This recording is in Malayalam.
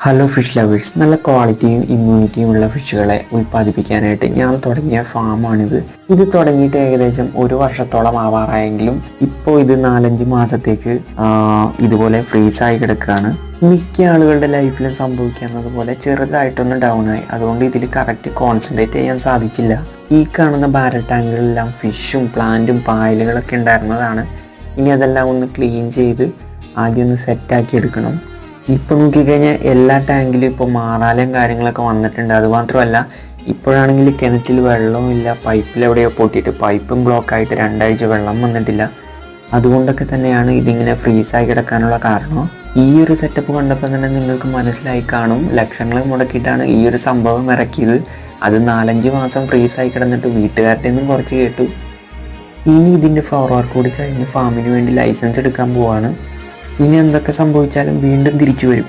ഹലോ ഫിഷ് ലവേഴ്സ്, നല്ല ക്വാളിറ്റിയും ഇമ്മ്യൂണിറ്റിയും ഉള്ള ഫിഷുകളെ ഉൽപ്പാദിപ്പിക്കാനായിട്ട് ഞാൻ തുടങ്ങിയ ഫാമാണിത്. ഇത് തുടങ്ങിയിട്ട് ഏകദേശം 1 വർഷത്തോളം ആവാറായെങ്കിലും ഇപ്പോൾ ഇത് 4-5 മാസത്തേക്ക് ഇതുപോലെ ഫ്രീസായി കിടക്കുകയാണ്. മിക്ക ആളുകളുടെ ലൈഫിലും സംഭവിക്കുന്നത് പോലെ ചെറുതായിട്ടൊന്ന് ഡൗൺ ആയി. അതുകൊണ്ട് ഇതിൽ കറക്റ്റ് കോൺസെൻട്രേറ്റ് ചെയ്യാൻ സാധിച്ചില്ല. ഈ കാണുന്ന ബാരൽ ടാങ്കുകളിലെല്ലാം ഫിഷും പ്ലാന്റും പായലുകളൊക്കെ ഉണ്ടായിരുന്നതാണ്. ഇനി അതെല്ലാം ഒന്ന് ക്ലീൻ ചെയ്ത് ആദ്യം ഒന്ന് സെറ്റാക്കി എടുക്കണം. ഇപ്പോൾ നോക്കിക്കഴിഞ്ഞാൽ എല്ലാ ടാങ്കിലും ഇപ്പോൾ മാറാലും കാര്യങ്ങളൊക്കെ വന്നിട്ടുണ്ട്. അതുമാത്രമല്ല, ഇപ്പോഴാണെങ്കിൽ കിണറ്റിൽ വെള്ളവുമില്ല, പൈപ്പിലെവിടെയോ പൊട്ടിയിട്ട് പൈപ്പും ബ്ലോക്കായിട്ട് 2 ആഴ്ച വെള്ളം വന്നിട്ടില്ല. അതുകൊണ്ടൊക്കെ തന്നെയാണ് ഇതിങ്ങനെ ഫ്രീസായി കിടക്കാനുള്ള കാരണം. ഈ ഒരു സെറ്റപ്പ് കണ്ടപ്പോൾ തന്നെ നിങ്ങൾക്ക് മനസ്സിലായി കാണും, ലക്ഷങ്ങൾ മുടക്കിയിട്ടാണ് ഈ ഒരു സംഭവം ഇറക്കിയത്. അത് 4-5 മാസം ഫ്രീസായി കിടന്നിട്ട് വീട്ടുകാരുടെ നിന്നും കുറച്ച് കേട്ടു. ഇനി ഇതിൻ്റെ ഫ്ലവർ വർക്ക് കൂടി കഴിഞ്ഞ് ഫാമിന് വേണ്ടി ലൈസൻസ് എടുക്കാൻ പോവാണ്. ഇനി എന്തൊക്കെ സംഭവിച്ചാലും വീണ്ടും തിരിച്ചു വരും.